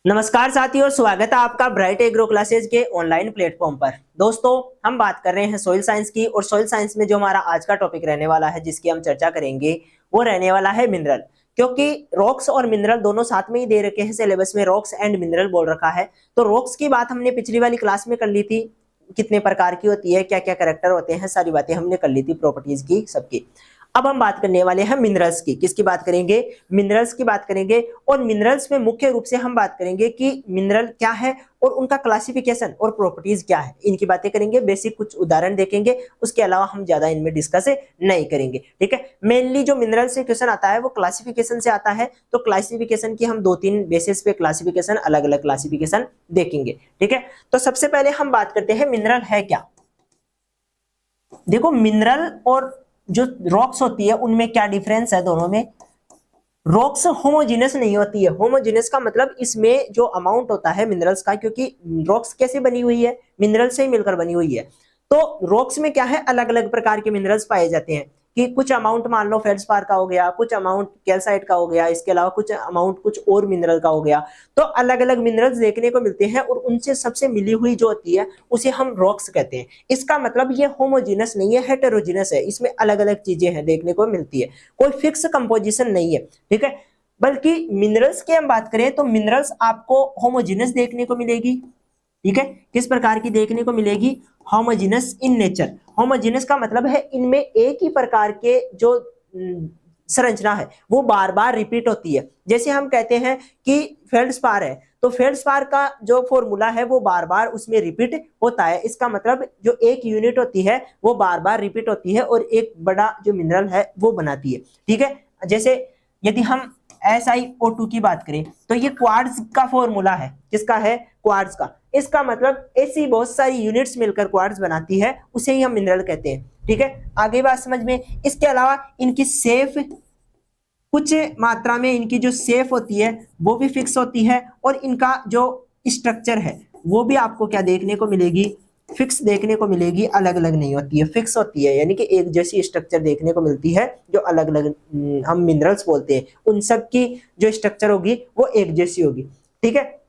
नमस्कार साथियों, स्वागत है आपका ब्राइट एग्रो क्लासेज के ऑनलाइन प्लेटफॉर्म पर। दोस्तों, हम बात कर रहे हैं सॉइल साइंस की और सॉइल साइंस में जो हमारा आज का टॉपिक रहने वाला है, जिसकी हम चर्चा करेंगे, वो रहने वाला है मिनरल। क्योंकि रॉक्स और मिनरल दोनों साथ में ही दे रखे हैं, सिलेबस में रॉक्स एंड मिनरल बोल रखा है। तो रॉक्स की बात हमने पिछली वाली क्लास में कर ली थी, कितने प्रकार की होती है, क्या क्या कैरेक्टर होते हैं, सारी बातें हमने कर ली थी प्रॉपर्टीज की सबकी। अब हम बात करने वाले हैं मिनरल्स की। किसकी बात करेंगे? मिनरल्स की बात करेंगे। और मिनरल्स में मुख्य रूप से हम बात करेंगे कि मिनरल क्या है और उनका क्लासिफिकेशन और प्रॉपर्टीज क्या है, इनकी बातें करेंगे। बेसिक कुछ उदाहरण देखेंगे, उसके अलावा हम ज्यादा इनमें डिस्कस नहीं करेंगे। ठीक है, मेनली जो मिनरल से क्वेश्चन आता है वो क्लासिफिकेशन से आता है। तो क्लासिफिकेशन की हम दो तीन बेसिस पे क्लासिफिकेशन, अलग अलग क्लासिफिकेशन देखेंगे। ठीक है, तो सबसे पहले हम बात करते हैं मिनरल है क्या। देखो, मिनरल और जो रॉक्स होती है उनमें क्या डिफरेंस है दोनों में। रॉक्स होमोजेनस नहीं होती है। होमोजेनस का मतलब इसमें जो अमाउंट होता है मिनरल्स का, क्योंकि रॉक्स कैसे बनी हुई है, मिनरल से ही मिलकर बनी हुई है। तो रॉक्स में क्या है, अलग अलग प्रकार के मिनरल्स पाए जाते हैं कि कुछ अमाउंट मान लो फेल्डस्पार का हो गया, कुछ अमाउंट कैल्साइट का हो गया, इसके अलावा कुछ अमाउंट कुछ और मिनरल का हो गया। तो अलग अलग मिनरल्स देखने को मिलते हैं और उनसे सबसे मिली हुई जो होती है उसे हम रॉक्स कहते हैं। इसका मतलब ये होमोजेनस नहीं है, हेटेरोजेनस है। इसमें अलग अलग चीजें हैं देखने को मिलती है, कोई फिक्स कंपोजिशन नहीं है। ठीक है, बल्कि मिनरल्स की हम बात करें तो मिनरल्स आपको होमोजेनस देखने को मिलेगी। ठीक है, किस प्रकार की देखने को मिलेगी? Homogeneous in nature. होमोजेनस का मतलब है इनमें एक ही प्रकार के जो संरचना है वो बार बार रिपीट होती है। जैसे हम कहते हैं कि फेल्डस्पार है, तो फेल्डस्पार का जो फॉर्मूला है वो बार बार उसमें रिपीट होता है। इसका मतलब जो एक यूनिट होती है वो बार बार रिपीट होती है और एक बड़ा जो मिनरल है वो बनाती है। ठीक है, जैसे यदि हम SiO2 की बात करें तो ये क्वार्ट्ज का फॉर्मूला है। किसका है? क्वार्ट्ज का। इसका मतलब ऐसी बहुत सारी यूनिट्स मिलकर क्वार्ट्ज बनाती है, उसे ही हम मिनरल कहते हैं। ठीक है, आगे बात समझ में। इसके अलावा इनकी सेफ, कुछ मात्रा में इनकी जो सेफ होती है वो भी फिक्स होती है और इनका जो स्ट्रक्चर है वो भी आपको क्या देखने को मिलेगी? फिक्स देखने को मिलेगी, अलग अलग नहीं होती है, फिक्स होती है। यानी कि एक जैसी स्ट्रक्चर देखने को मिलती है। जो अलग अलग हम मिनरल्स बोलते हैं उन सब की जो स्ट्रक्चर होगी वो एक जैसी होगी। ठीक है,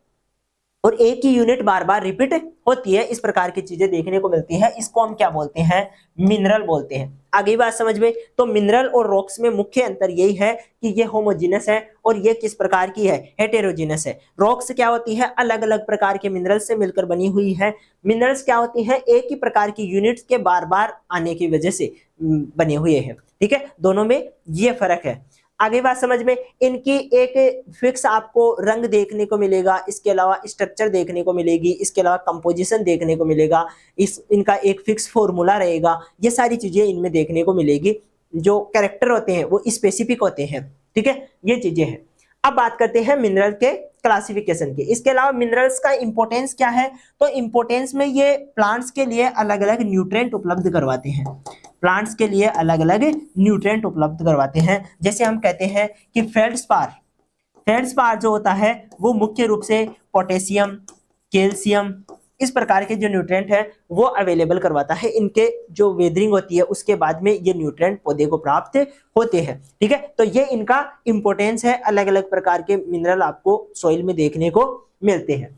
और एक ही यूनिट बार बार रिपीट होती है। इस प्रकार की चीजें देखने को मिलती है, इसको हम क्या बोलते हैं? मिनरल बोलते हैं। आगे बात समझ में। तो मिनरल और रॉक्स में मुख्य अंतर यही है कि ये होमोजेनस है और ये किस प्रकार की है? हेटेरोजेनस है। रॉक्स क्या होती है? अलग अलग प्रकार के मिनरल्स से मिलकर बनी हुई है। मिनरल्स क्या होती है? एक ही प्रकार की यूनिट्स के बार बार आने की वजह से बने हुए हैं। ठीक है, दोनों में ये फर्क है। आगे बात समझ में। इनकी एक फिक्स आपको रंग देखने को मिलेगा, इसके अलावा स्ट्रक्चर देखने को मिलेगी, इसके अलावा कंपोजिशन देखने को मिलेगा, इनका एक फिक्स फॉर्मूला रहेगा। ये सारी चीजें इनमें देखने को मिलेगी। जो कैरेक्टर होते हैं वो स्पेसिफिक होते हैं। ठीक है, ये चीजें हैं। अब बात करते हैं मिनरल के क्लासिफिकेशन की। इसके अलावा मिनरल्स का इंपॉर्टेंस क्या है? तो इंपॉर्टेंस में ये प्लांट्स के लिए अलग अलग न्यूट्रिएंट उपलब्ध करवाते हैं। प्लांट्स के लिए अलग अलग न्यूट्रिएंट उपलब्ध करवाते हैं। जैसे हम कहते हैं कि फेल्डस्पार, फेल्डस्पार जो होता है वो मुख्य रूप से पोटेशियम, कैल्शियम, इस प्रकार के जो न्यूट्रिएंट है वो अवेलेबल करवाता है। इनके जो वेदरिंग होती है उसके बाद में ये न्यूट्रिएंट पौधे को प्राप्त होते हैं। ठीक है, तो ये इनका इंपॉर्टेंस है। अलग अलग प्रकार के मिनरल आपको सॉइल में देखने को मिलते हैं।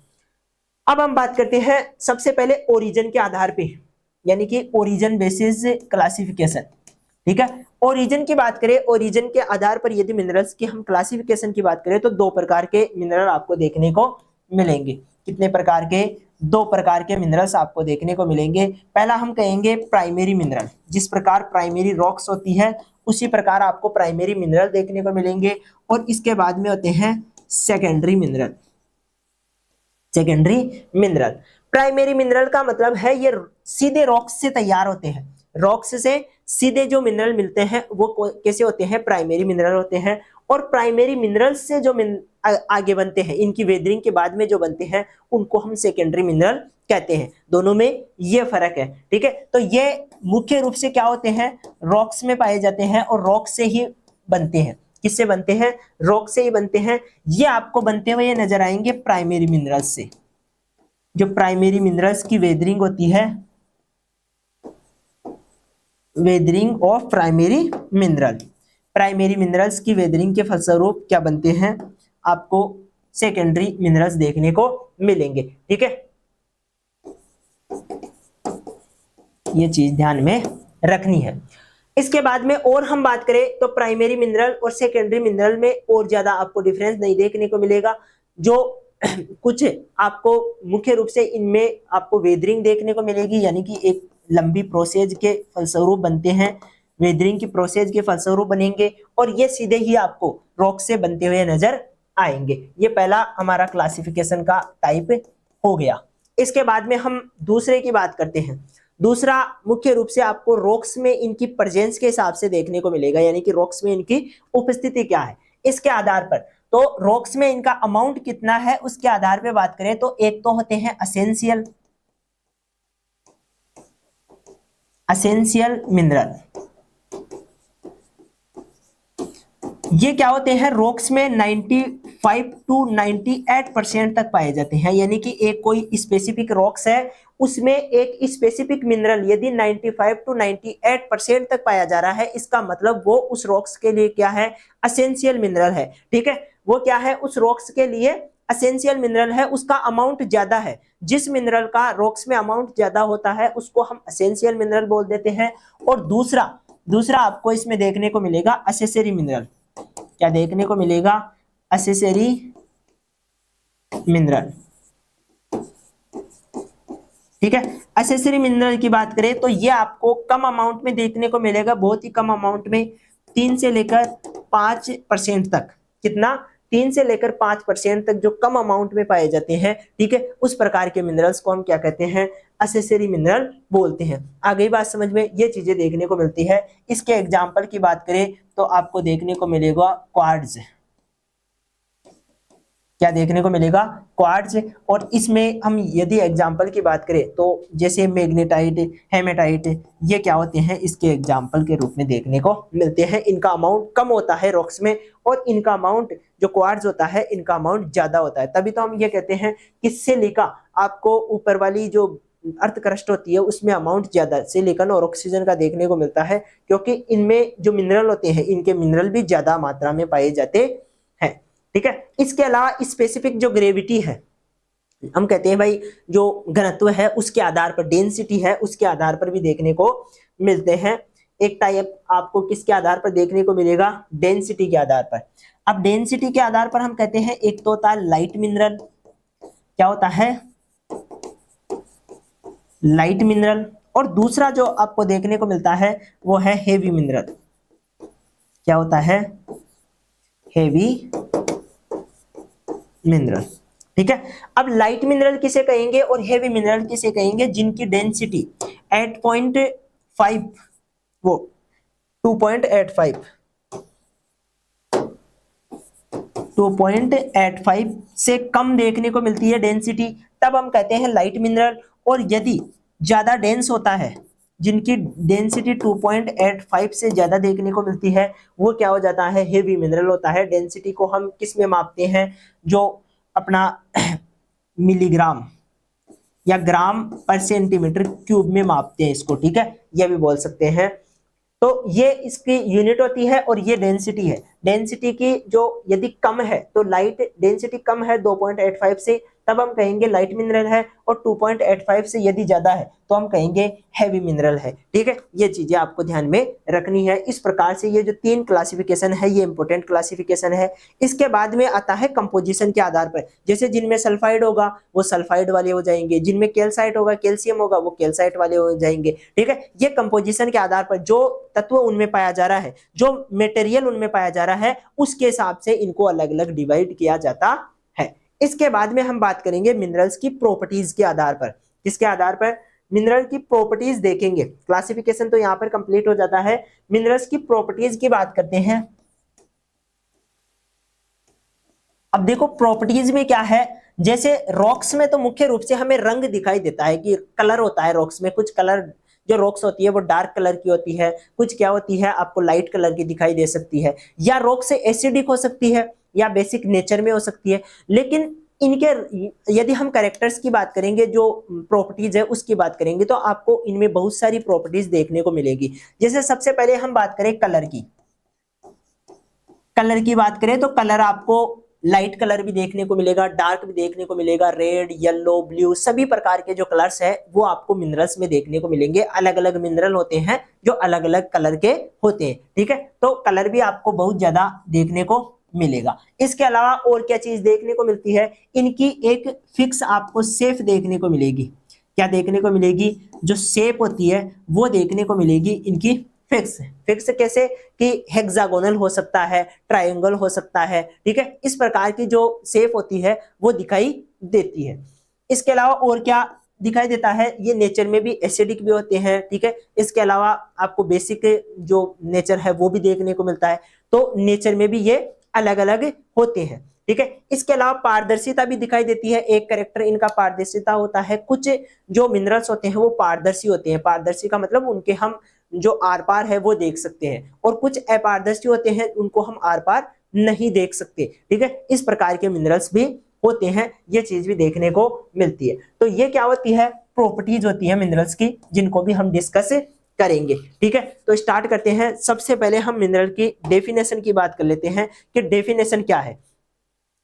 अब हम बात करते हैं सबसे पहले ओरिजिन के आधार पे, यानी कि ओरिजिन बेसिस क्लासिफिकेशन। ठीक है, ओरिजिन की बात करें, ओरिजिन के आधार पर यदि मिनरल्स की हम क्लासिफिकेशन की बात करें तो दो प्रकार के मिनरल आपको देखने को मिलेंगे। कितने प्रकार के? दो प्रकार के मिनरल्स आपको देखने को मिलेंगे। पहला हम कहेंगे प्राइमरी मिनरल। जिस प्रकार प्राइमरी रॉक्स होती है उसी प्रकार आपको प्राइमरी मिनरल देखने को मिलेंगे। और इसके बाद में होते हैं secondary mineral. Secondary mineral, primary mineral का मतलब है ये सीधे रॉक्स से तैयार होते हैं। रॉक्स से सीधे जो मिनरल मिलते हैं वो कैसे होते हैं? प्राइमरी मिनरल होते हैं। और प्राइमरी मिनरल से जो आगे बनते हैं, इनकी वेदरिंग के बाद में जो बनते हैं उनको हम सेकेंडरी मिनरल कहते हैं। दोनों में ये फर्क है। ठीक है, तो ये मुख्य रूप से क्या होते हैं? रॉक्स में पाए जाते हैं और रॉक से ही बनते हैं। किससे बनते हैं? रॉक से ही बनते हैं। ये आपको बनते हुए नजर आएंगे प्राइमरी मिनरल्स से। जो प्राइमरी मिनरल्स की वेदरिंग होती है, weathering of primary mineral, primary minerals की वेदरिंग के फलस्वरूप क्या बनते हैं? आपको सेकेंडरी मिनरल्स देखने को मिलेंगे। ठीक है, ये चीज ध्यान में रखनी है। इसके बाद में और हम बात करें तो प्राइमरी मिनरल और सेकेंडरी मिनरल में और ज्यादा आपको डिफरेंस नहीं देखने को मिलेगा। जो कुछ आपको मुख्य रूप से इनमें आपको वेदरिंग देखने को मिलेगी, यानी कि एक लंबी प्रोसेस के फलस्वरूप बनते हैं, वेदरिंग की प्रोसेस के फलस्वरूप बनेंगे, और ये सीधे ही आपको रॉक से बनते हुए नजर आएंगे। ये पहला हमारा क्लासिफिकेशन का टाइप हो गया। इसके बाद में हम दूसरे की बात करते हैं। दूसरा मुख्य रूप से आपको रॉक्स में इनकी प्रेजेंस के हिसाब से देखने को मिलेगा, यानी कि रॉक्स में इनकी उपस्थिति क्या है इसके आधार पर। तो रॉक्स में इनका अमाउंट कितना है उसके आधार पर बात करें तो एक तो होते हैं असेंशियल मिनरल। ये क्या होते हैं, रॉक्स में 95 टू 98% तक पाए जाते हैं, यानी कि एक कोई स्पेसिफिक रॉक्स है उसमें एक स्पेसिफिक मिनरल यदि 95 टू 98% तक पाया जा रहा है, इसका मतलब वो उस रॉक्स के लिए क्या है, असेंशियल मिनरल है। ठीक है, वो क्या है, उस रॉक्स के लिए असेंशियल मिनरल है, उसका अमाउंट ज्यादा है। जिस मिनरल का रॉक्स में अमाउंट ज्यादा होता है उसको हम असेंशियल मिनरल बोल देते हैं। और दूसरा आपको इसमें देखने को मिलेगा असेसरी मिनरल। क्या देखने को मिलेगा, असेसरी मिनरल। ठीक है, असेसरी मिनरल की बात करें तो ये आपको कम अमाउंट में देखने को मिलेगा, बहुत ही कम अमाउंट में, 3 से लेकर 5% तक। कितना, 3 से लेकर 5% तक जो कम अमाउंट में पाए जाते हैं। ठीक है, उस प्रकार के मिनरल्स को हम क्या कहते हैं, असेसरी मिनरल बोलते हैं। आ गई बात समझ में, ये चीजें देखने को मिलती है। इसके एग्जाम्पल की बात करें तो आपको देखने को मिलेगा क्वार्ट्ज। क्या देखने को मिलेगा, क्वार्ट्ज। और इसमें हम यदि एग्जाम्पल की बात करें तो जैसे मैग्नेटाइट, हेमेटाइट, ये क्या होते हैं, इसके एग्जाम्पल के रूप में देखने को मिलते हैं। इनका अमाउंट कम होता है रॉक्स में, और इनका अमाउंट जो क्वार्ट्ज होता है इनका अमाउंट ज्यादा होता है। तभी तो हम ये कहते हैं कि सिलिका आपको ऊपर वाली जो अर्थ क्रस्ट होती है उसमें अमाउंट ज्यादा सिलिकॉन और ऑक्सीजन का देखने को मिलता है, क्योंकि इनमें जो मिनरल होते हैं इनके मिनरल भी ज्यादा मात्रा में पाए जाते हैं। ठीक है, इसके अलावा स्पेसिफिक जो ग्रेविटी है, हम कहते हैं भाई जो घनत्व है उसके आधार पर, डेंसिटी है उसके आधार पर भी देखने को मिलते हैं। एक टाइप आपको किसके आधार पर देखने को मिलेगा, डेंसिटी के आधार पर। अब डेंसिटी के आधार पर हम कहते हैं एक तो होता है लाइट मिनरल। क्या होता है, लाइट मिनरल। और दूसरा जो आपको देखने को मिलता है वो है हेवी मिनरल। क्या होता है, हेवी मिनरल। ठीक है, अब लाइट मिनरल किसे कहेंगे और हेवी मिनरल किसे कहेंगे, जिनकी डेंसिटी 8.5 वो 2.85 से कम देखने को मिलती है डेंसिटी, तब हम कहते हैं लाइट मिनरल। और यदि ज्यादा डेंस होता है, जिनकी डेंसिटी 2.85 से ज्यादा देखने को मिलती है, वो क्या हो जाता है, हेवी मिनरल होता है। डेंसिटी को हम किस में मापते हैं, जो अपना मिलीग्राम या ग्राम पर सेंटीमीटर क्यूब में मापते हैं इसको। ठीक है, ये भी बोल सकते हैं। तो ये इसकी यूनिट होती है और ये डेंसिटी है। डेंसिटी की जो यदि कम है तो लाइट डेंसिटी कम है 2.85 से, तब हम कहेंगे लाइट मिनरल है, और 2.85 से यदि ज्यादा है तो हम कहेंगे हैवी मिनरल है। ठीक है, ये चीजें आपको ध्यान में रखनी है। इस प्रकार से ये जो 3 क्लासिफिकेशन है ये इंपॉर्टेंट क्लासिफिकेशन है। इसके बाद में आता है कंपोजिशन के आधार पर, जैसे जिनमें सल्फाइड होगा वो सल्फाइड वाले हो जाएंगे, जिनमें कैल्साइट होगा, कैल्शियम होगा, वो कैल्साइट वाले हो जाएंगे। ठीक है, ये कंपोजिशन के आधार पर जो तत्व उनमें पाया जा रहा है, जो मटेरियल उनमें पाया जा रहा है, उसके हिसाब से इनको अलग अलग डिवाइड किया जाता है। इसके बाद में हम बात करेंगे मिनरल्स की प्रॉपर्टीज के आधार पर। किसके आधार पर, मिनरल की प्रॉपर्टीज देखेंगे। क्लासिफिकेशन तो यहां पर कंप्लीट हो जाता है, मिनरल्स की प्रॉपर्टीज की बात करते हैं। अब देखो प्रॉपर्टीज में क्या है, जैसे रॉक्स में तो मुख्य रूप से हमें रंग दिखाई देता है कि कलर होता है रॉक्स में। कुछ कलर जो रॉक्स होती है वो डार्क कलर की होती है, कुछ क्या होती है आपको लाइट कलर की दिखाई दे सकती है, या रॉक से एसिडिक हो सकती है या बेसिक नेचर में हो सकती है। लेकिन इनके यदि हम कैरेक्टर्स की बात करेंगे, जो प्रॉपर्टीज है उसकी बात करेंगे, तो आपको इनमें बहुत सारी प्रॉपर्टीज देखने को मिलेगी। जैसे सबसे पहले हम बात करें कलर की। कलर की बात करें तो कलर आपको लाइट कलर भी देखने को मिलेगा, डार्क भी देखने को मिलेगा, रेड, येलो, ब्लू, सभी प्रकार के जो कलर्स है वो आपको मिनरल्स में देखने को मिलेंगे। अलग अलग मिनरल होते हैं जो अलग अलग कलर के होते हैं, ठीक है। तो कलर भी आपको बहुत ज्यादा देखने को मिलेगा। इसके अलावा और क्या चीज देखने को मिलती है, इनकी एक फिक्स आपको शेप देखने को मिलेगी। क्या देखने को मिलेगी, जो शेप होती है वो देखने को मिलेगी इनकी फिक्स। फिक्स कैसे कि हेक्सागोनल हो सकता है, ट्रायंगल हो सकता है, ठीक है। इस प्रकार की जो शेप होती है वो दिखाई देती है। इसके अलावा और क्या दिखाई देता है, ये नेचर में भी एसिडिक भी होते हैं, ठीक है। इसके अलावा आपको बेसिक जो नेचर है वो भी देखने को मिलता है। तो नेचर में भी ये अलग अलग होते हैं, ठीक है। इसके अलावा पारदर्शिता भी दिखाई देती है। एक कैरेक्टर इनका पारदर्शिता होता है। कुछ जो मिनरल्स होते हैं वो पारदर्शी होते हैं। पारदर्शी का मतलब उनके हम जो आर पार है वो देख सकते हैं, और कुछ अपारदर्शी होते हैं उनको हम आर पार नहीं देख सकते, ठीक है। इस प्रकार के मिनरल्स भी होते हैं, ये चीज भी देखने को मिलती है। तो ये क्या होती है, प्रॉपर्टीज होती है मिनरल्स की, जिनको भी हम डिस्कस करेंगे, ठीक है। तो स्टार्ट करते हैं। सबसे पहले हम मिनरल की डेफिनेशन की बात कर लेते हैं कि डेफिनेशन क्या है,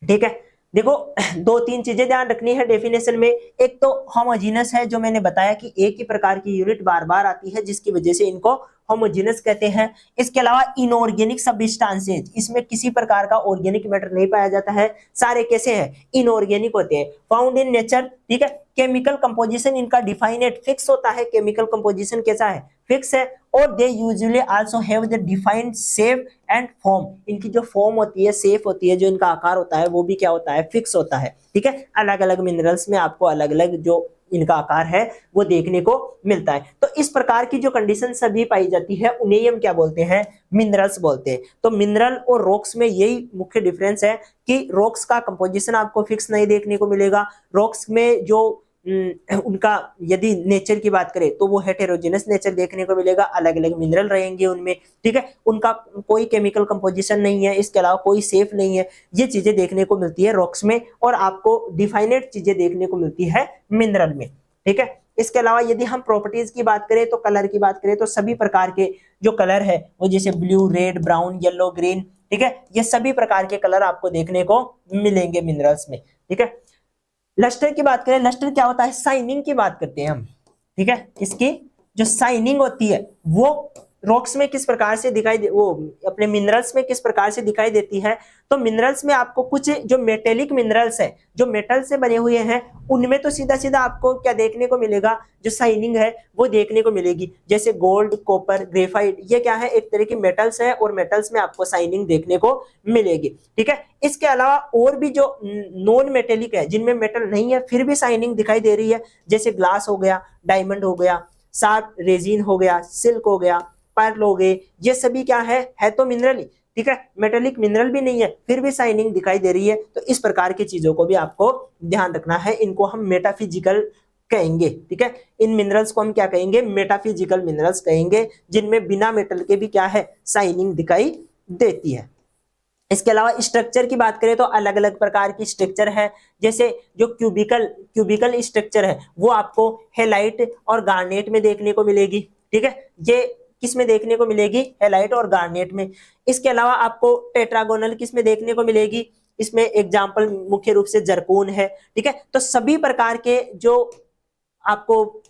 ठीक है। देखो, दो तीन चीजें ध्यान रखनी है डेफिनेशन में। एक तो होमोजीनस है, जो मैंने बताया कि एक ही प्रकार की यूनिट बार बार आती है, जिसकी वजह से इनको होमोजीनस कहते हैं। इसके अलावा इनऑर्गेनिक सब्सटेंसेज, इसमें किसी प्रकार का ऑर्गेनिक मैटर नहीं पाया जाता है। सारे कैसे हैं, इनऑर्गेनिक होते हैं, फाउंड इन नेचर, ठीक है। केमिकल कंपोजिशन इनका डिफाइनेट फिक्स होता है। केमिकल कंपोजिशन कैसा है, फिक्स है। और they usually also have the defined shape and form, इनकी जो फॉर्म होती है, शेप होती है, जो इनका आकार होता है वो भी क्या होता है, फिक्स होता है, ठीक है। अलग अलग मिनरल्स में आपको अलग अलग जो इनका आकार है वो देखने को मिलता है। तो इस प्रकार की जो कंडीशन सभी पाई जाती है उन्हें हम क्या बोलते हैं, मिनरल्स बोलते हैं। तो मिनरल और रॉक्स में यही मुख्य डिफरेंस है कि रॉक्स का कंपोजिशन आपको फिक्स नहीं देखने को मिलेगा। रॉक्स में जो उनका यदि नेचर की बात करें तो वो हेटेरोजेनस नेचर देखने को मिलेगा, अलग अलग मिनरल रहेंगे उनमें, ठीक है। उनका कोई केमिकल कंपोजिशन नहीं है, इसके अलावा कोई शेप नहीं है। ये चीजें देखने को मिलती है रॉक्स में, और आपको डिफाइनेट चीजें देखने को मिलती है मिनरल में, ठीक है। इसके अलावा यदि हम प्रॉपर्टीज की बात करें तो कलर की बात करें तो सभी प्रकार के जो कलर है वो जैसे blue, red, brown, yellow, green, ठीक है, ये सभी प्रकार के कलर आपको देखने को मिलेंगे मिनरल्स में, ठीक है। लस्टर की बात करें, लस्टर क्या होता है, शाइनिंग की बात करते हैं हम, ठीक है। इसकी जो शाइनिंग होती है वो रॉक्स में किस प्रकार से वो अपने मिनरल्स में किस प्रकार से दिखाई देती है। तो मिनरल्स में आपको कुछ जो मेटेलिक मिनरल्स है, जो मेटल से बने हुए हैं, उनमें तो सीधा सीधा आपको क्या देखने को मिलेगा, जो शाइनिंग है वो देखने को मिलेगी। जैसे गोल्ड, कॉपर, ग्रेफाइट, ये क्या है, एक तरह की मेटल्स है, और मेटल्स में आपको शाइनिंग देखने को मिलेगी, ठीक है। इसके अलावा और भी जो नॉन मेटेलिक है, जिनमें मेटल नहीं है फिर भी शाइनिंग दिखाई दे रही है, जैसे ग्लास हो गया, डायमंड हो गया, शार्प रेजिन हो गया, सिल्क हो गया, पर्ल हो गए, ये सभी क्या है तो मिनरल ही, ठीक है। मेटेलिक मिनरल भी नहीं है फिर भी शाइनिंग दिखाई दे रही है। तो इस प्रकार की चीजों को भी आपको ध्यान रखना है, इनको हम मेटाफिजिकल कहेंगे, ठीक है। इन मिनरल्स को हम क्या कहेंगे, मेटाफिजिकल मिनरल्स कहेंगे, जिनमें बिना मेटल के भी क्या है, शाइनिंग दिखाई देती है। इसके अलावा स्ट्रक्चर की बात करें तो अलग अलग प्रकार की स्ट्रक्चर है। जैसे जो क्यूबिकल स्ट्रक्चर है वो आपको हेलाइट और गार्नेट में देखने को मिलेगी, ठीक है। ये किस में देखने को मिलेगी, हेलाइट और गार्नेट में। इसके अलावा आपको टेट्रागोनल किस में देखने को मिलेगी, इसमें एग्जाम्पल मुख्य रूप से जरकोन है, ठीक है। तो सभी प्रकार के जो आपको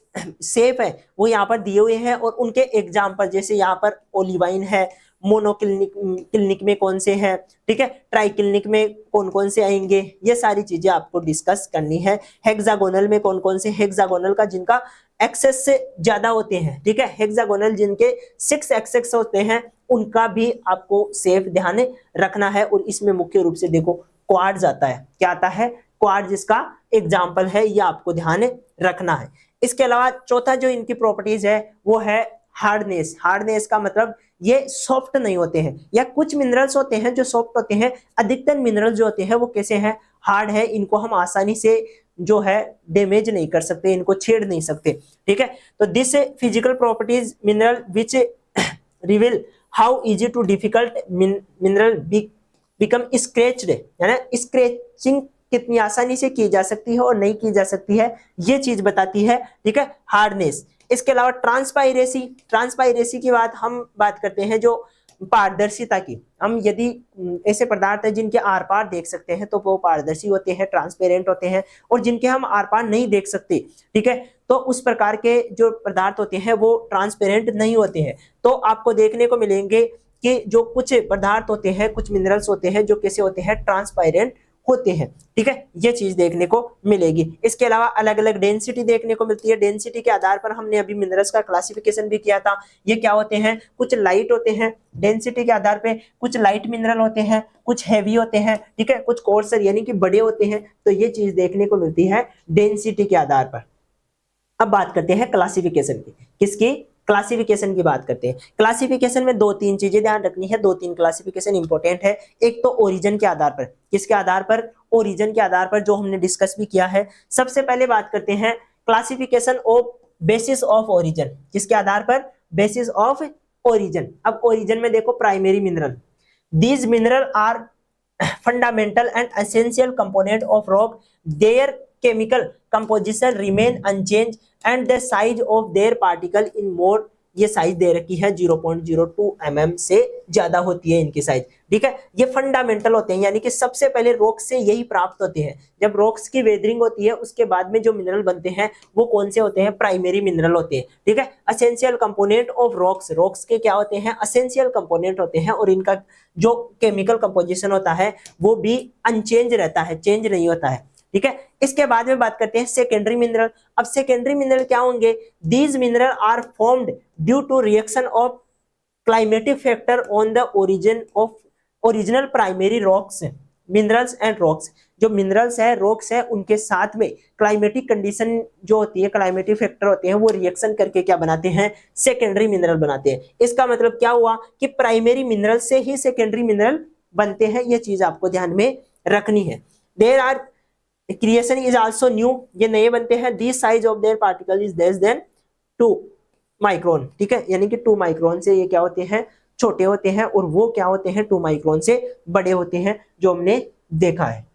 शेप है वो यहाँ पर दिए हुए हैं, और उनके एग्जाम्पल जैसे यहाँ पर ओलिवाइन है, मोनोक्लिनिक में कौन से हैं, ठीक है, ट्राइक्लिनिक में कौन कौन से आएंगे, ये सारी चीजें आपको डिस्कस करनी है। हेक्सागोनल में कौन कौन से, हेक्सागोनल का जिनका एक्सेस से ज्यादा होते हैं, ठीक है, हेक्सागोनल जिनके 6 एक्सेस होते हैं उनका भी आपको सेफ ध्यान रखना है। और इसमें मुख्य रूप से देखो क्वाड्स आता है, क्या आता है, क्वाड जिसका एग्जाम्पल है, ये आपको ध्यान रखना है। इसके अलावा चौथा जो इनकी प्रॉपर्टीज है वो है हार्डनेस। हार्डनेस का मतलब ये सॉफ्ट नहीं होते हैं, या कुछ मिनरल्स होते हैं जो सॉफ्ट होते हैं, अधिकतर मिनरल्स जो होते हैं वो कैसे हैं, हार्ड है, इनको हम आसानी से जो है डैमेज नहीं कर सकते, इनको छेड़ नहीं सकते, ठीक है। तो this physical properties mineral which reveal how easy to difficult mineral become scratched, है ना, स्क्रैचिंग कितनी आसानी से की जा सकती है और नहीं की जा सकती है, ये चीज बताती है, ठीक है, हार्डनेस। इसके अलावा ट्रांसपाइरेसी की बात हम बात करते हैं, जो पारदर्शिता की, हम यदि ऐसे पदार्थ है जिनके आर पार देख सकते हैं तो वो पारदर्शी होते हैं, ट्रांसपेरेंट होते हैं, और जिनके हम आर पार नहीं देख सकते, ठीक है, तो उस प्रकार के जो पदार्थ होते हैं वो ट्रांसपेरेंट नहीं होते हैं। तो आपको देखने को मिलेंगे कि जो कुछ पदार्थ होते हैं, कुछ मिनरल्स होते हैं जो कैसे होते हैं, ट्रांसपेरेंट होते हैं, ठीक है, ये चीज देखने को मिलेगी। इसके अलावा अलग अलग डेंसिटी देखने को मिलती है। डेंसिटी के आधार पर हमने अभी मिनरल्स का क्लासिफिकेशन भी किया था। ये क्या होते हैं, कुछ लाइट होते हैं, डेंसिटी के आधार पे कुछ लाइट मिनरल होते हैं, कुछ हैवी होते हैं, ठीक है, कुछ कोर्सर यानी कि बड़े होते हैं। तो ये चीज देखने को मिलती है डेंसिटी के आधार पर। अब बात करते हैं क्लासिफिकेशन की, किसकी, क्लासिफिकेशन की बात करते हैं। क्लासिफिकेशन में दो तीन चीजें ध्यान रखनी है, दो तीन क्लासिफिकेशन इंपॉर्टेंट है। एक तो ओरिजिन के आधार पर, किसके आधार पर, ओरिजिन के आधार पर, जो हमने डिस्कस भी किया है। सबसे पहले बात करते हैं classification of basis of origin, किसके आधार पर, बेसिस ऑफ ओरिजिन। अब ओरिजिन में देखो primary mineral, these mineral are fundamental and essential component of rock. Their chemical composition remain unchanged and the size of their particle in more, ये size दे रखी है 0.02 mm से ज्यादा होती है इनकी साइज, ठीक है। ये फंडामेंटल होते हैं, यानी कि सबसे पहले रॉक से यही प्राप्त होते हैं। जब रॉक्स की वेदरिंग होती है उसके बाद में जो मिनरल बनते हैं वो कौन से होते हैं, प्राइमरी मिनरल होते हैं, ठीक है। Essential component of rocks, rocks के क्या होते हैं, असेंशियल कंपोनेंट होते हैं, और इनका जो केमिकल कंपोजिशन होता है वो भी अनचेंज रहता है, चेंज नहीं होता है, ठीक है। इसके बाद में बात करते हैं सेकेंडरी मिनरल। अब सेकेंडरी मिनरल क्या होंगे, these mineral are formed due to reaction of climatic factor on the origin of original primary rocks, minerals and rocks. जो मिनरल्स है, रॉक्स है, उनके साथ में क्लाइमेटिक कंडीशन जो होती है, क्लाइमेटिक फैक्टर होते हैं, वो रिएक्शन करके क्या बनाते हैं, सेकेंडरी मिनरल बनाते हैं। इसका मतलब क्या हुआ कि प्राइमरी मिनरल से ही सेकेंडरी मिनरल बनते हैं, ये चीज आपको ध्यान में रखनी है। There are creation is also new, ये नए बनते हैं। The size of their particle is less than 2 micron, ठीक है, यानी कि 2 माइक्रोन से ये क्या होते हैं, छोटे होते हैं, और वो क्या होते हैं, 2 माइक्रोन से बड़े होते हैं, जो हमने देखा है।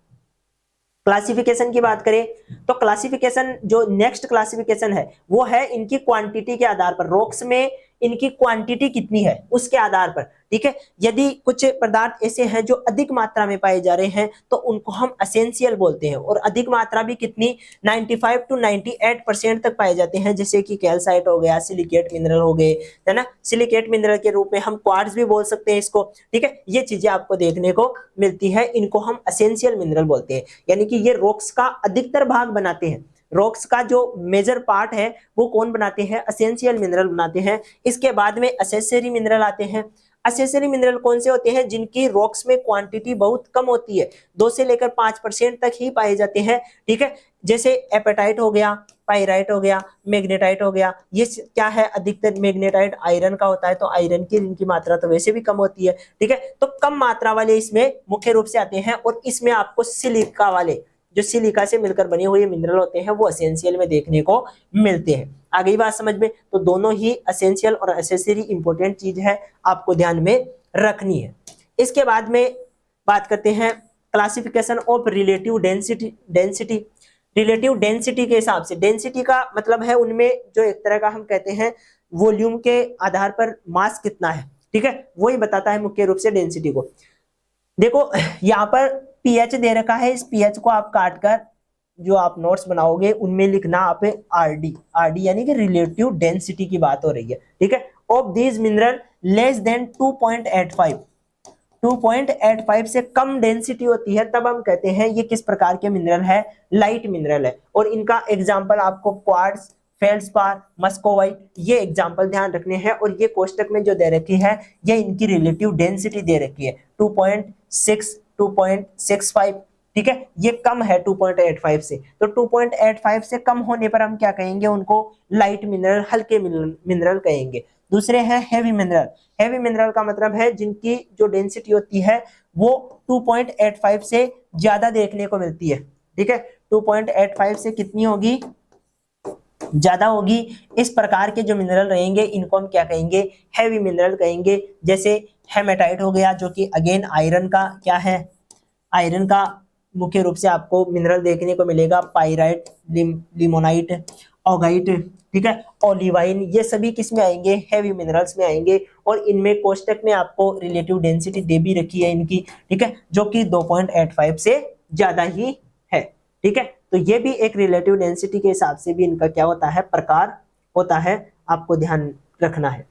क्लासिफिकेशन की बात करें तो क्लासिफिकेशन, जो नेक्स्ट क्लासिफिकेशन है वो है इनकी क्वांटिटी के आधार पर, रॉक्स में इनकी क्वांटिटी कितनी है उसके आधार पर, ठीक है। यदि कुछ पदार्थ ऐसे हैं जो अधिक मात्रा में पाए जा रहे हैं तो उनको हम असेंशियल बोलते हैं, और अधिक मात्रा भी कितनी, 95 to 98% तक पाए जाते हैं, जैसे कि कैल्साइट हो गया, सिलिकेट मिनरल हो गए, है ना, सिलिकेट मिनरल के रूप में हम क्वार्ट्ज भी बोल सकते हैं इसको, ठीक है। ये चीजें आपको देखने को मिलती है, इनको हम असेंशियल मिनरल बोलते हैं, यानी कि ये रॉक्स का अधिकतर भाग बनाते हैं। रॉक्स का जो मेजर पार्ट है वो कौन बनाते हैं, असेंशियल मिनरल बनाते हैं। इसके बाद में एसेसरी मिनरल आते हैं। एसेसरी मिनरल कौन से होते हैं, जिनकी रॉक्स में क्वांटिटी बहुत कम होती है, 2 से लेकर 5% तक ही पाए जाते हैं, ठीक है। जैसे एपेटाइट हो गया, पाइराइट हो गया, मैग्नेटाइट हो गया। ये क्या है, अधिकतर मैग्नेटाइट आयरन का होता है, तो आयरन की इनकी मात्रा तो वैसे भी कम होती है, ठीक है। तो कम मात्रा वाले इसमें मुख्य रूप से आते हैं, और इसमें आपको सिलिका वाले, जो सिलिका से मिलकर बने हुए मिनरल होते हैं वो एसेंशियल में देखने को मिलते हैं। आ गई बात समझ में, तो दोनों ही एसेंशियल और एसेसरी इंपॉर्टेंट चीज है, आपको ध्यान में रखनी है। इसके बाद में बात करते हैं classification of relative density. Density, relative density के हिसाब से, डेंसिटी का मतलब है उनमें जो एक तरह का हम कहते हैं वॉल्यूम के आधार पर मास कितना है, ठीक है, वही बताता है मुख्य रूप से डेंसिटी को। देखो यहाँ पर पीएच दे रखा है, इस पीएच को आप काटकर जो आप नोट्स बनाओगे उनमें लिखना आप आरडी, आरडी यानी कि रिलेटिव डेंसिटी की बात हो रही है, ठीक है। Of these mineral less than 2.85, 2.85 से कम डेंसिटी होती है, तब हम कहते हैं ये किस प्रकार के मिनरल है, लाइट मिनरल है। और इनका एग्जाम्पल आपको क्वार्ट्ज, फेल्डस्पार, मस्कोवाइट, ये एग्जाम्पल ध्यान रखने हैं। और ये कोष्टक में जो दे रखी है ये इनकी रिलेटिव डेंसिटी दे रखी है 2.6, 2.65, ठीक है, ये कम है 2.85 से। तो 2.85 से कम होने पर हम क्या कहेंगे, उनको लाइट मिनरल, हल्के मिनरल कहेंगे। दूसरे हैं हेवी मिनरल। हेवी मिनरल का मतलब है जिनकी जो डेंसिटी होती है वो 2.85 से ज्यादा देखने को मिलती है, ठीक है, 2.85 से कितनी होगी, ज्यादा होगी। इस प्रकार के जो मिनरल रहेंगे इनको हम क्या कहेंगे, हैवी मिनरल कहेंगे। जैसे हेमेटाइट हो गया, जो कि अगेन आयरन का क्या है, आयरन का मुख्य रूप से आपको मिनरल देखने को मिलेगा। पाइराइट, लिमोनाइट, ऑगाइट, ठीक है, ओलिवाइन, ये सभी किस में आएंगे, हैवी मिनरल्स में आएंगे। और इनमें कोष्टक में आपको रिलेटिव डेंसिटी दे भी रखी है इनकी, ठीक है, जो कि 2.85 से ज्यादा ही है, ठीक है। तो ये भी एक रिलेटिव डेंसिटी के हिसाब से भी इनका क्या होता है, प्रकार होता है, आपको ध्यान रखना है।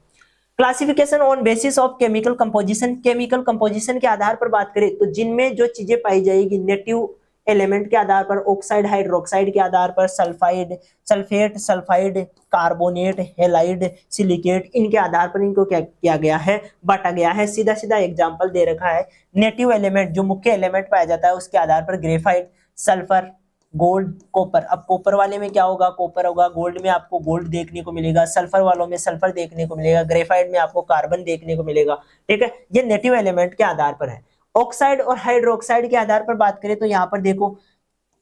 Classification on basis of chemical composition, chemical composition के आधार पर बात करें तो जिनमें जो चीजें पाई जाएगी नेटिव एलिमेंट के आधार पर, ऑक्साइड हाइड्रोक्साइड के आधार पर, sulphide sulphate sulphide carbonate halide silicate, इनके आधार पर इनको क्या किया गया है, बांटा गया है। सीधा सीधा एग्जांपल दे रखा है, नेटिव एलिमेंट जो मुख्य एलिमेंट पाया जाता है उसके आधार पर ग्रेफाइट, सल्फर, गोल्ड, कॉपर। अब कॉपर वाले में क्या होगा, कॉपर होगा, गोल्ड में आपको गोल्ड देखने को मिलेगा, सल्फर वालों में सल्फर देखने को मिलेगा, ग्रेफाइट में आपको कार्बन देखने को मिलेगा, ठीक है। ये नेटिव एलिमेंट के आधार पर है। ऑक्साइड और हाइड्रोक्साइड के आधार पर बात करें तो यहाँ पर देखो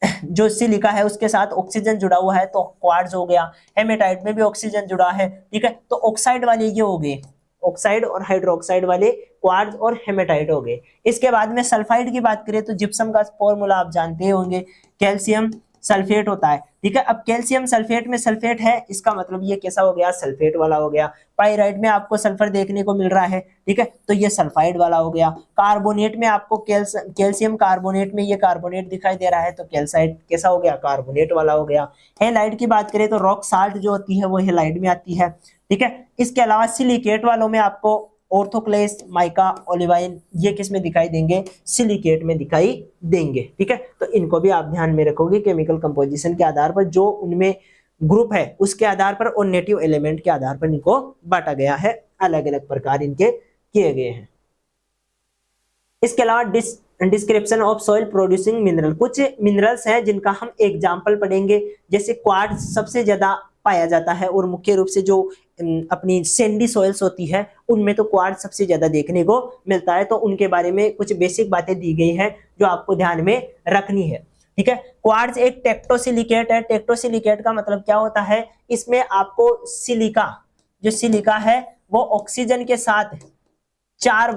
जो सिलिका है उसके साथ ऑक्सीजन जुड़ा हुआ है तो क्वार्ट्ज हो गया, हेमेटाइट में भी ऑक्सीजन जुड़ा है, ठीक है। तो ऑक्साइड वाले ये हो गए, ऑक्साइड और हाइड्रोक्साइड वाले क्वार्ट्ज और हेमेटाइट हो गए। इसके बाद में सल्फाइड की बात करें तो जिप्सम का फॉर्मूला आप जानते होंगे, कैल्शियम सल्फेट होता है, ठीक है। अब कैल्शियम सल्फेट में सल्फेट है, इसका मतलब ये कैसा हो गया, सल्फेट वाला हो गया। पाइराइट में आपको सल्फर देखने को मिल रहा है, ठीक है, तो ये सल्फाइड वाला हो गया। कार्बोनेट में आपको कैल्शियम कार्बोनेट में ये कार्बोनेट दिखाई दे रहा है तो कैल्साइड कैसा हो गया, कार्बोनेट वाला हो गया। हेलाइड की बात करें तो रॉक साल्ट जो होती है वो हेलाइड में आती है, ठीक है। इसके अलावा सिलिकेट वालों में आपको ऑर्थोक्लेस, माइका, ओलिवाइन, ये किस में दिखाई देंगे, सिलिकेट में दिखाई देंगे, ठीक है। तो इनको भी आप ध्यान में रखोगे केमिकल कंपोजिशन के आधार पर, जो उनमें ग्रुप है उसके आधार पर और नेटिव एलिमेंट के आधार पर इनको बांटा गया है, अलग अलग प्रकार इनके किए गए हैं। इसके अलावा description of soil producing mineral, कुछ मिनरल्स हैं जिनका हम एग्जाम्पल पढ़ेंगे, जैसे क्वार्ट्ज सबसे ज्यादा पाया जाता है और मुख्य रूप से जो अपनी सैंडी सॉइल्स होती है उनमें तो क्वार्ट्ज सबसे ज्यादा देखने को मिलता है। तो उनके बारे में कुछ बेसिक बातें दी गई हैं जो आपको ध्यान में रखनी है, ठीक है। क्वार्ट्ज एक टेक्टोसिलिकेट है। टेक्टोसिलिकेट का मतलब क्या होता है, इसमें आपको सिलिका, जो सिलिका है वो ऑक्सीजन के साथ चार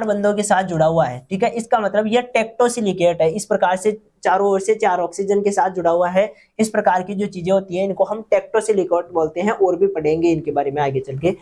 बंधों के साथ जुड़ा हुआ है, ठीक है। इसका मतलब यह टेक्टोसिलिकेट है। इस प्रकार से चारों ओर से चार ऑक्सीजन के साथ जुड़ा हुआ है, इस प्रकार की जो चीजें होती हैं इनको हम टेक्टोसिलिकेट बोलते हैं, और भी पढ़ेंगे इनके बारे में आगे चल के।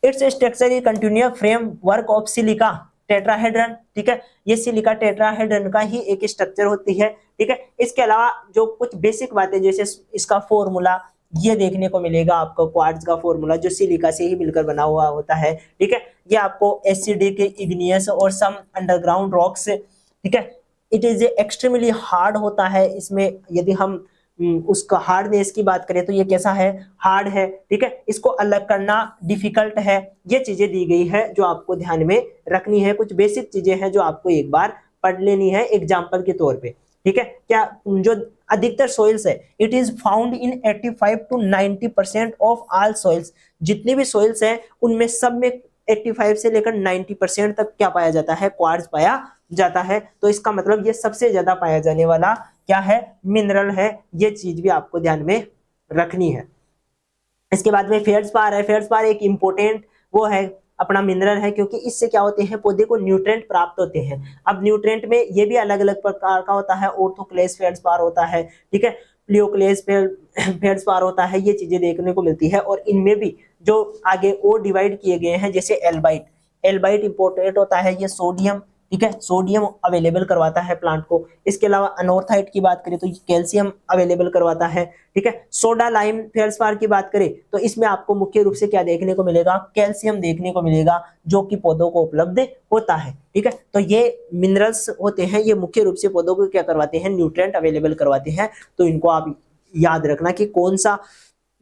Its structure is continuous framework of silica tetrahedron, ठीक है। ये सिलिका टेट्राहेड्रन का ही एक स्ट्रक्चर होती है, ठीक है। इसके अलावा जो कुछ बेसिक बातें, जैसे इसका फॉर्मूला ये देखने को मिलेगा आपको, क्वार्ट्ज का फॉर्मूला जो सिलिका से ही मिलकर बना हुआ होता है, ठीक है। ये आपको एसिडिक, इग्नियस और सम अंडरग्राउंड रॉक्स, ठीक है। इट इज एक्सट्रीमली हार्ड होता है। इसमें यदि हम उसका हार्डनेस की बात करें तो ये कैसा है, हार्ड है, ठीक है। इसको अलग करना डिफिकल्ट है। ये चीजें दी गई है जो आपको ध्यान में रखनी है, कुछ बेसिक चीजें हैं जो आपको एक बार पढ़ लेनी है एग्जाम्पल के तौर पे, ठीक है। क्या जो अधिकतर सॉइल्स है, it is found in 85 to 90% of all soils, जितनी भी सॉइल्स हैं उनमें सब में 85 से लेकर 90% तक क्या पाया जाता है, क्वार्ट्ज पाया जाता है। तो इसका मतलब ये सबसे ज्यादा पाया जाने वाला क्या है, मिनरल है। ये चीज भी आपको ध्यान में रखनी है। इसके बाद में फेल्ड्सपार है। फेल्ड्सपार एक इंपॉर्टेंट वो है अपना मिनरल है, क्योंकि इससे क्या होते हैं, पौधे को न्यूट्रिएंट प्राप्त होते हैं। अब न्यूट्रिएंट में ये भी अलग अलग प्रकार का होता है, ऑर्थोक्लेस फेल्ड्सपार होता है, ठीक है, प्लियोक्लेस फेल्ड्सपार होता है, ये चीजें देखने को मिलती है। और इनमें भी जो आगे और डिवाइड किए गए हैं, जैसे एल्बाइट, एल्बाइट इंपॉर्टेंट होता है, ये सोडियम, ठीक है, सोडियम अवेलेबल करवाता है प्लांट को। इसके अलावा अनोर्थाइट की बात करें तो ये कैल्शियम अवेलेबल करवाता है, ठीक है। सोडा लाइम फेल्ड्सपार की बात करें तो इसमें आपको मुख्य रूप से क्या देखने को मिलेगा, कैल्शियम देखने को मिलेगा, जो कि पौधों को उपलब्ध होता है, ठीक है। तो ये मिनरल्स होते हैं, ये मुख्य रूप से पौधों को क्या करवाते हैं, न्यूट्रिएंट अवेलेबल करवाते हैं। तो इनको आप याद रखना कि कौन सा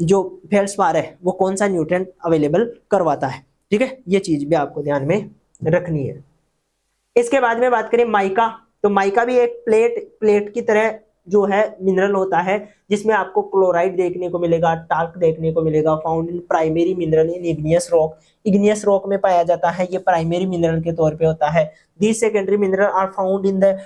जो फेल्ड्सपार है वो कौन सा न्यूट्रिएंट अवेलेबल करवाता है, ठीक है। ये चीज भी आपको ध्यान में रखनी है। इसके बाद में बात करें माइका, तो माइका भी एक प्लेट की तरह जो है मिनरल होता है, जिसमें आपको क्लोराइड देखने को मिलेगा, टाल्क देखने को मिलेगा। Found in primary mineral in igneous rock, igneous rock में पाया जाता है, ये प्राइमरी मिनरल के तौर पे होता है। These secondary mineral are found in the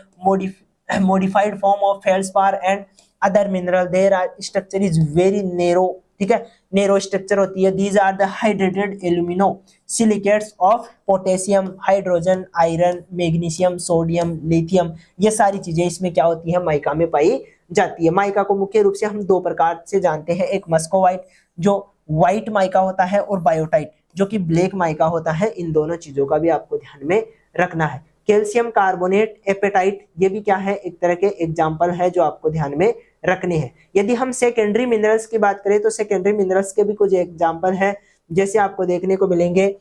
modified form of feldspar and other mineral. Their structure is very narrow, ठीक है, नेरो स्ट्रक्चर होती है। These are the hydrated alumino silicates of potassium, hydrogen, iron, magnesium, sodium, lithium, ये सारी चीजें इसमें क्या होती है, माइका में पाई जाती है। माइका को मुख्य रूप से हम दो प्रकार से जानते हैं, एक मस्कोवाइट जो व्हाइट माइका होता है और बायोटाइट जो कि ब्लैक माइका होता है, इन दोनों चीजों का भी आपको ध्यान में रखना है। कैल्शियम कार्बोनेट, एपेटाइट, ये भी क्या है, एक तरह के एग्जाम्पल है जो आपको ध्यान में रखने हैं। यदि हम सेकेंडरी मिनरल्स की बात करें तो सेकेंडरी मिनरल्स के भी कुछ एग्जाम्पल है, जैसे आपको देखने को मिलेंगे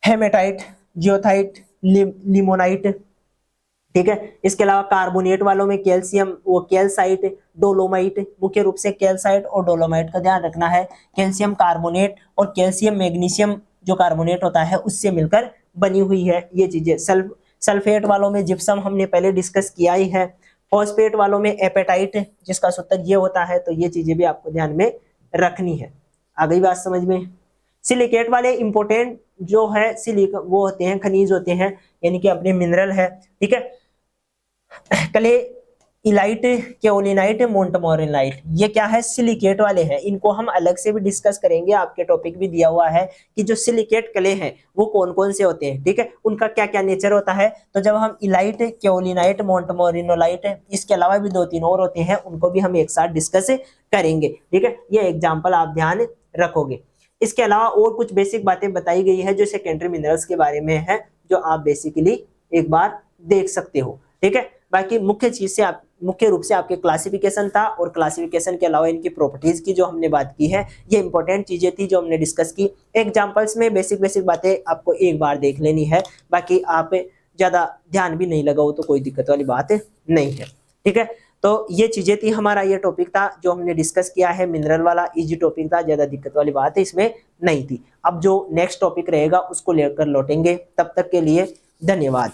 हेमेटाइट, जियोथाइट, लिमोनाइट, ठीक है। इसके अलावा कार्बोनेट वालों में कैल्शियम, वो कैल्साइट, डोलोमाइट, मुख्य रूप से कैल्साइट और डोलोमाइट का ध्यान रखना है। कैल्शियम कार्बोनेट और कैल्शियम मैग्नीशियम जो कार्बोनेट होता है उससे मिलकर बनी हुई है ये चीजें। सल्फेट वालों में जिप्सम हमने पहले डिस्कस किया ही है। फॉस्फेट वालों में एपेटाइट जिसका सूत्र ये होता है, तो ये चीजें भी आपको ध्यान में रखनी है। आ गई बात समझ में। सिलिकेट वाले इंपॉर्टेंट जो है सिलिक वो होते हैं, खनिज होते हैं, यानी कि अपने मिनरल है, ठीक है। क्ले इलाइट, केओलिनाइट, मोंटमोरिलाइट, ये क्या है, सिलिकेट वाले हैं। इनको हम अलग से भी डिस्कस करेंगे, आपके टॉपिक भी दिया हुआ है कि जो सिलिकेट क्ले हैं वो कौन कौन से होते हैं, ठीक है, उनका क्या क्या नेचर होता है। तो जब हम इलाइट, केओलिनाइट, मोंटमोरिनोलाइट, इसके अलावा भी 2-3 और होते हैं, उनको भी हम एक साथ डिस्कस करेंगे, ठीक है। ये एग्जाम्पल आप ध्यान रखोगे। इसके अलावा और कुछ बेसिक बातें बताई गई है जो सेकेंडरी मिनरल्स के बारे में है, जो आप बेसिकली एक बार देख सकते हो, ठीक है। बाकी मुख्य चीज से आप मुख्य रूप से आपके क्लासिफिकेशन था, और क्लासिफिकेशन के अलावा इनकी प्रॉपर्टीज की जो हमने बात की है, ये इंपॉर्टेंट चीजें थी जो हमने डिस्कस की। एग्जांपल्स में बेसिक बेसिक बातें आपको एक बार देख लेनी है, बाकी आप ज्यादा ध्यान भी नहीं लगाओ तो कोई दिक्कत वाली बात नहीं है, ठीक है। तो ये चीजें थी, हमारा ये टॉपिक था जो हमने डिस्कस किया है, मिनरल वाला इजी टॉपिक था, ज्यादा दिक्कत वाली बात है इसमें नहीं थी। अब जो नेक्स्ट टॉपिक रहेगा उसको लेकर लौटेंगे, तब तक के लिए धन्यवाद।